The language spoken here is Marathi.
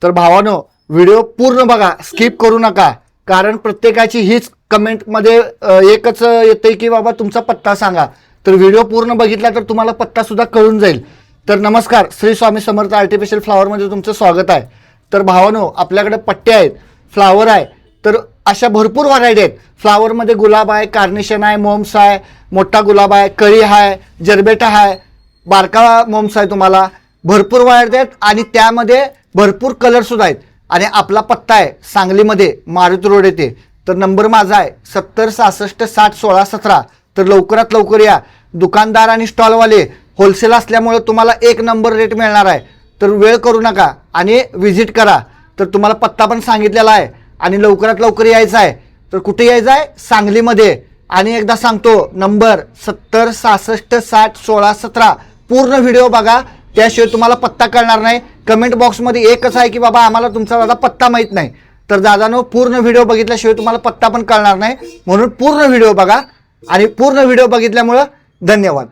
तर भावानो व्हिडिओ पूर्ण बघा, स्किप करू नका, कारण प्रत्येकाची हीच कमेंटमध्ये एकच येते की बाबा तुमचा पत्ता सांगा. तर व्हिडिओ पूर्ण बघितला तर तुम्हाला पत्ता सुद्धा कळून जाईल. तर नमस्कार, श्री स्वामी समर्थ आर्टिफिशियल फ्लावरमध्ये तुमचं स्वागत आहे. तर भावानो आपल्याकडे पट्टे आहेत, फ्लावर आहे, तर अशा भरपूर व्हरायटी आहेत. फ्लावरमध्ये गुलाब आहे, कार्नेशन आहे, मोम्स आहे, मोठा गुलाब आहे, कळी आहे, जरबेटा आहे, बारका मोम्स आहे. तुम्हाला भरपूर व्हरायटी आहेत आणि त्यामध्ये भरपूर कलर सुद्धा आहेत. आणि आपला पत्ता आहे सांगलीमध्ये, मारुती रोड येथे. तर नंबर माझा आहे 70 66 60 16 17. तर लवकरात लवकर या. दुकानदार आणि स्टॉलवाले होलसेल असल्यामुळे तुम्हाला एक नंबर रेट मिळणार आहे. तर वेळ करू नका आणि व्हिजिट करा. तर तुम्हाला पत्ता पण सांगितलेला आहे आणि लवकरात लवकर यायचं आहे. तर कुठे यायचं आहे? सांगलीमध्ये. आणि एकदा सांगतो, नंबर 70 66 60 16 17. पूर्ण व्हिडिओ बघा, त्याशिवाय तुम्हाला पत्ता कळणार नाही. कमेंट बॉक्समध्ये एकच आहे की बाबा आम्हाला तुमचा दादा पत्ता माहीत नाही. तर दादानो पूर्ण व्हिडिओ बघितल्याशिवाय तुम्हाला पत्ता पण कळणार नाही. म्हणून पूर्ण व्हिडिओ बघा आणि पूर्ण व्हिडिओ बघितल्यामुळं धन्यवाद.